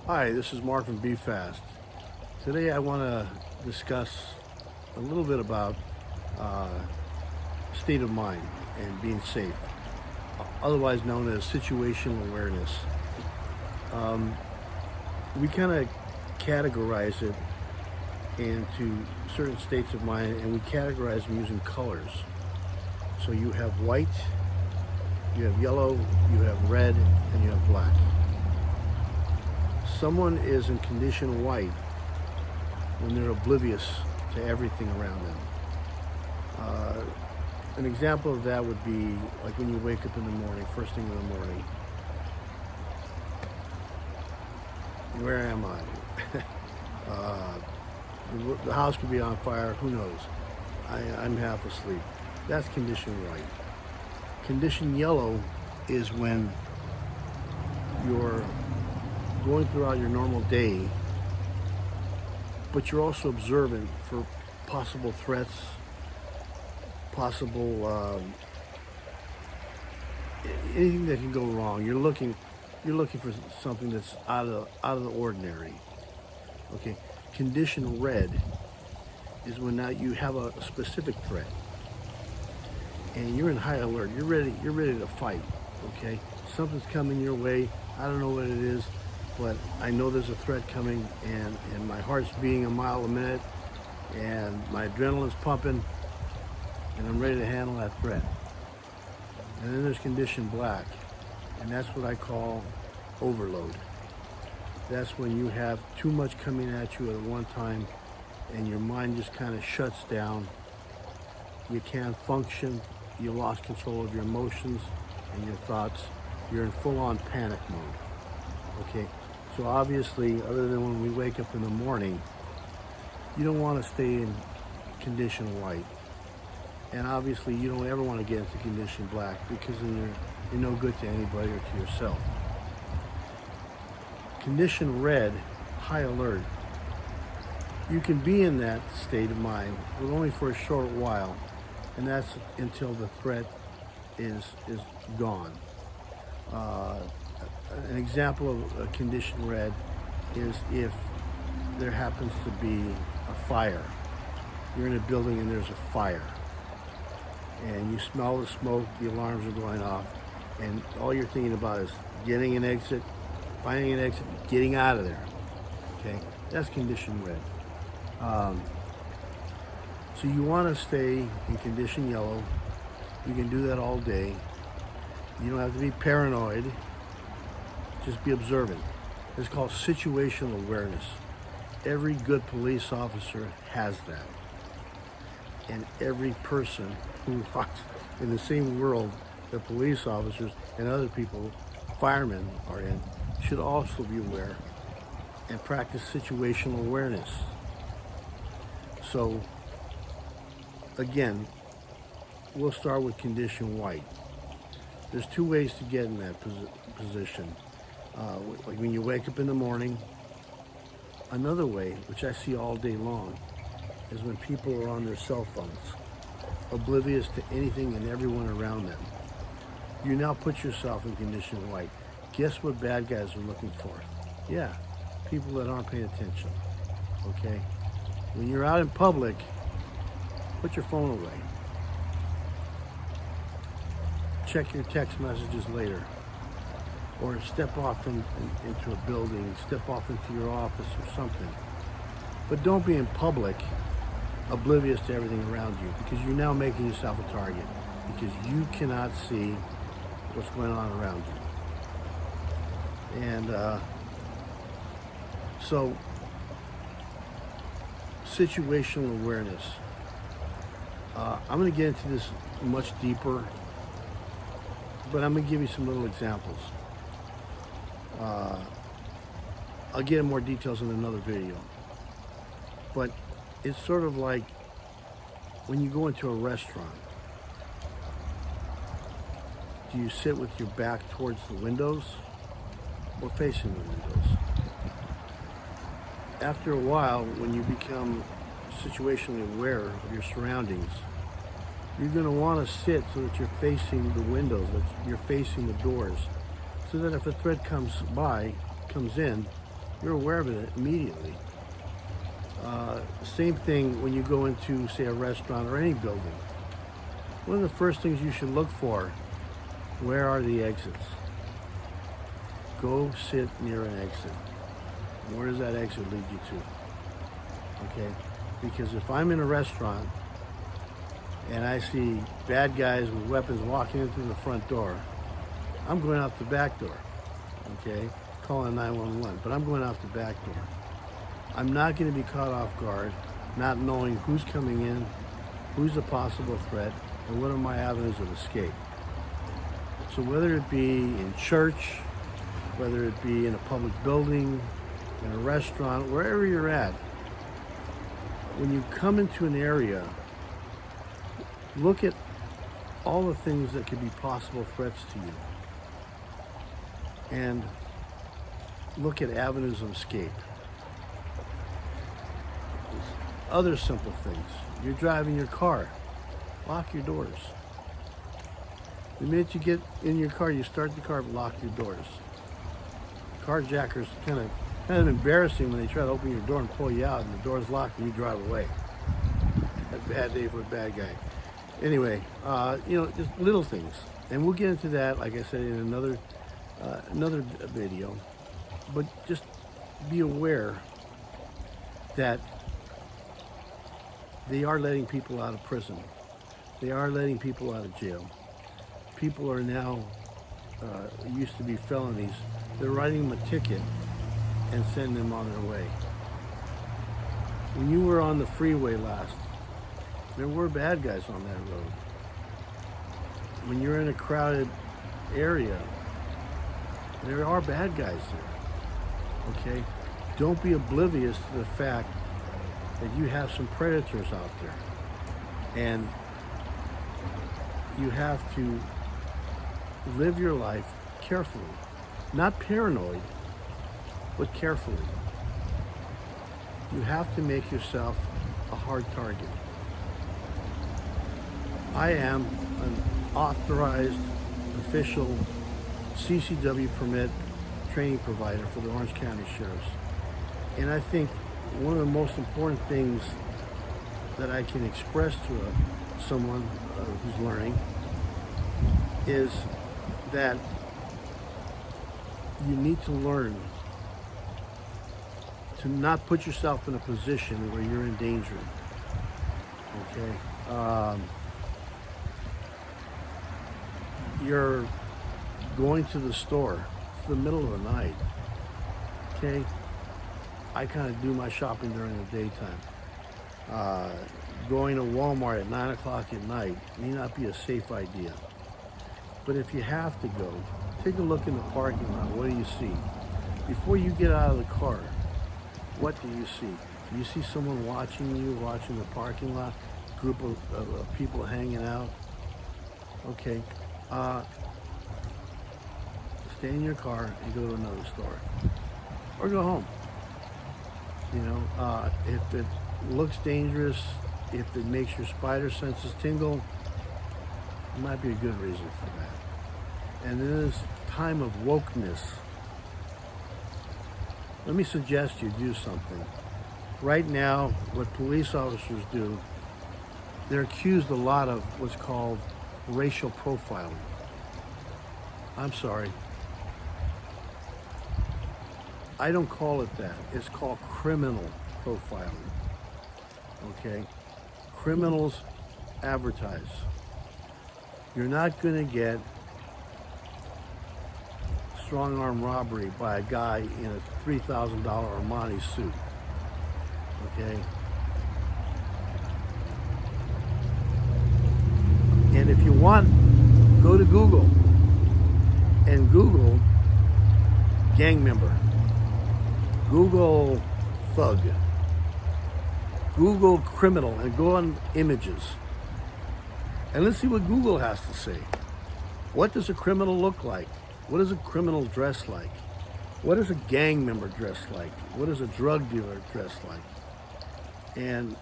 Hi, this is Mark from Be Fast. Today I want to discuss a little bit about uh, state of mind and being safe, otherwise known as situational awareness. Um, we kind of categorize it into certain states of mind, and we categorize them using colors. So you have white, you have yellow, you have red, and you have black. Someone is in condition white when they're oblivious to everything around them. An example of that would be like when you wake up in the morning, first thing in the morning. Where am I? The house could be on fire, who knows? I'm half asleep. That's condition white. Condition yellow is when you're going throughout your normal day, but you're also observant for possible threats, possible anything that can go wrong. You're looking for something that's out of the ordinary. Okay, condition red is when now you have a specific threat and you're in high alert. You're ready to fight. Okay, something's coming your way. I don't know what it is, but I know there's a threat coming, and my heart's beating a mile a minute, and my adrenaline's pumping, and I'm ready to handle that threat. And then there's condition black, and that's what I call overload. That's when you have too much coming at you at one time, and your mind just kind of shuts down. You can't function. You lost control of your emotions and your thoughts. You're in full-on panic mode. Okay, so obviously, other than when we wake up in the morning, you don't want to stay in condition white. And obviously, you don't ever want to get into condition black, because then you're no good to anybody or to yourself. Condition red, high alert. You can be in that state of mind, but only for a short while, and that's until the threat is gone. An example of a condition red is if there happens to be a fire. You're in a building and there's a fire, and you smell the smoke, the alarms are going off, and all you're thinking about is getting an exit, finding an exit, getting out of there. Okay, that's condition red. So you want to stay in condition yellow. You can do that all day. You don't have to be paranoid. Just be observant. It's called situational awareness. Every good police officer has that. And every person who walks in the same world that police officers and other people, firemen, are in, should also be aware and practice situational awareness. So, again, we'll start with condition white. There's two ways to get in that position. Like when you wake up in the morning. Another way, which I see all day long, is when people are on their cell phones, oblivious to anything and everyone around them. You now put yourself in condition white. Guess what bad guys are looking for? Yeah, people that aren't paying attention. Okay? When you're out in public, put your phone away. Check your text messages later. Or step off into a building, step off into your office or something. But don't be in public oblivious to everything around you, because you're now making yourself a target, because you cannot see what's going on around you. And so, situational awareness. I'm going to get into this much deeper, but I'm going to give you some little examples. I'll get in more details in another video. But it's sort of like when you go into a restaurant. Do you sit with your back towards the windows or facing the windows? After a while, when you become situationally aware of your surroundings, you're going to want to sit so that you're facing the windows, that you're facing the doors, so that if a threat comes in, You're aware of it immediately. Same thing when you go into, say, a restaurant or any building. One of the first things you should look for, where are the exits? Go sit near an exit. Where does that exit lead you to? Okay? Because if I'm in a restaurant and I see bad guys with weapons walking into the front door, I'm going out the back door. Okay? Calling 911, but I'm going out the back door. I'm not going to be caught off guard, not knowing who's coming in, who's a possible threat, and what are my avenues of escape. So whether it be in church, whether it be in a public building, in a restaurant, wherever you're at, when you come into an area, look at all the things that could be possible threats to you. And look at avenues of escape. Other simple things. You're driving your car. Lock your doors. The minute you get in your car, you start the car, lock your doors. Carjackers kind of embarrassing when they try to open your door and pull you out and the door's locked and you drive away. That's a bad day for a bad guy. Anyway, just little things. And we'll get into that, like I said, in another video. But just be aware that they are letting people out of prison. They are letting people out of jail. People are now, used to be felonies. They're writing them a ticket and sending them on their way. When you were on the freeway last, there were bad guys on that road. When you're in a crowded area, there are bad guys there, okay? Don't be oblivious to the fact that you have some predators out there. And you have to live your life carefully. Not paranoid, but carefully. You have to make yourself a hard target. I am an authorized official CCW permit training provider for the Orange County Sheriffs. And I think one of the most important things that I can express to someone who's learning is that you need to learn to not put yourself in a position where you're in danger. Okay? You're going to the store. It's the middle of the night. Okay? I kind of do my shopping during the daytime. Going to Walmart at 9 o'clock at night may not be a safe idea. But if you have to go, take a look in the parking lot. What do you see? Before you get out of the car, what do you see? Do you see someone watching you, watching the parking lot? Group of people hanging out? Okay. Stay in your car and go to another store. Or go home. You know, if it looks dangerous, if it makes your spider senses tingle, it might be a good reason for that. And in this time of wokeness, let me suggest you do something. Right now, what police officers do, they're accused a lot of what's called racial profiling. I'm sorry. I don't call it that. It's called criminal profiling. Okay? Criminals advertise. You're not going to get strong arm robbery by a guy in a $3,000 Armani suit. Okay? And if you want, go to Google and Google gang member. Google thug. Google criminal and go on images. And let's see what Google has to say. What does a criminal look like? What does a criminal dress like? What does a gang member dress like? What does a drug dealer dress like? And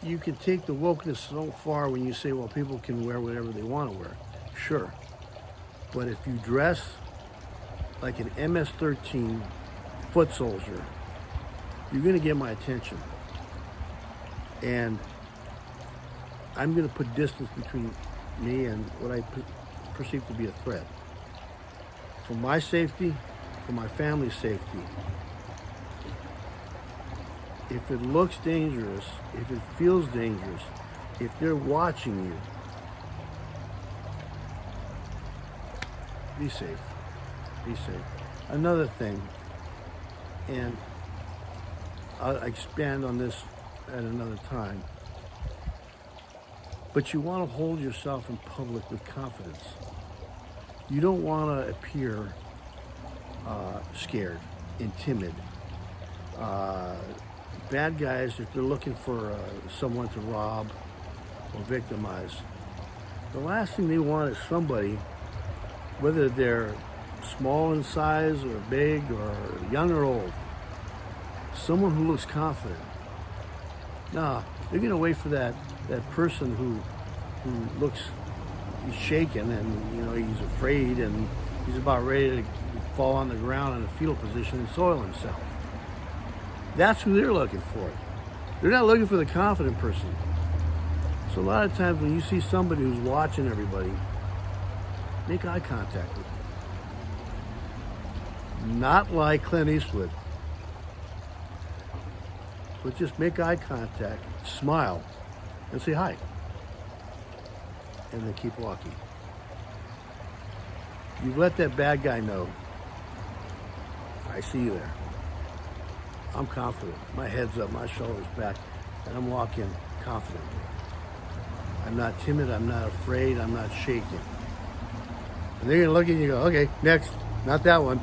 you can take the wokeness so far when you say, well, people can wear whatever they want to wear. Sure. But if you dress like an MS-13 foot soldier, you're going to get my attention. And I'm going to put distance between me and what I perceive to be a threat. For my safety, for my family's safety, if it looks dangerous, if it feels dangerous, if they're watching you, be safe. Be safe. Another thing, and I'll expand on this at another time, but you want to hold yourself in public with confidence. You don't want to appear scared and timid. Bad guys, if they're looking for someone to rob or victimize, the last thing they want is somebody, whether they're small in size or big or young or old, someone who looks confident. Nah, they're going to wait for that person who looks, he's shaken and he's afraid and he's about ready to fall on the ground in a fetal position and soil himself. That's who they're looking for. They're not looking for the confident person. So a lot of times when you see somebody who's watching everybody, make eye contact with them. Not like Clint Eastwood, but just make eye contact, smile, and say hi. And then keep walking. You've let that bad guy know, I see you there. I'm confident. My head's up, my shoulders back, and I'm walking confidently. I'm not timid, I'm not afraid, I'm not shaking. And they're gonna look at you and go, okay, next, not that one.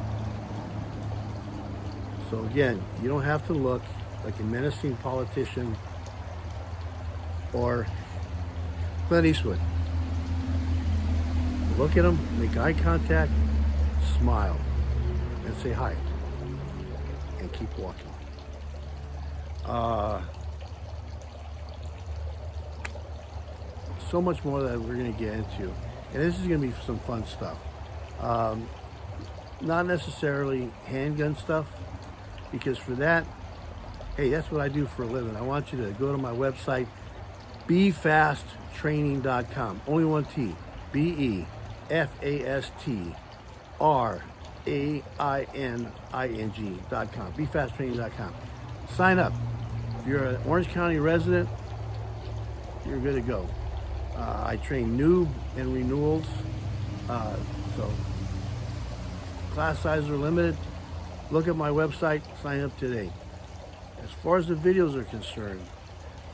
So again, you don't have to look like a menacing politician or Clint Eastwood. Look at them, make eye contact, smile, and say hi, and keep walking. So much more that we're going to get into, and this is going to be some fun stuff. Not necessarily handgun stuff, because for that, hey, that's what I do for a living. I want you to go to my website, BeFastTraining.com. Only one T. BeFastTraining.com. BeFastTraining.com. Sign up. If you're an Orange County resident, you're good to go. I train new and renewals, so class sizes are limited. Look at my website, sign up today. As far as the videos are concerned,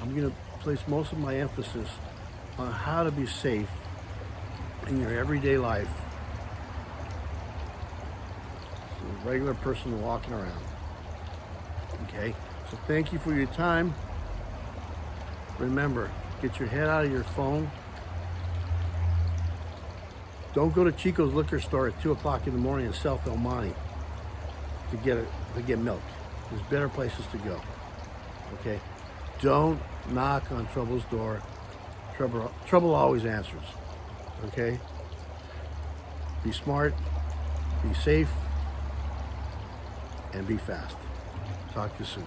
I'm going to place most of my emphasis on how to be safe in your everyday life. A regular person walking around. Okay? So thank you for your time. Remember, get your head out of your phone. Don't go to Chico's liquor store at 2 o'clock in the morning in South El Monte to get milk. There's better places to go. Okay? Don't knock on trouble's door. Trouble always answers. Okay? Be smart, be safe, and be fast. Talk to you soon.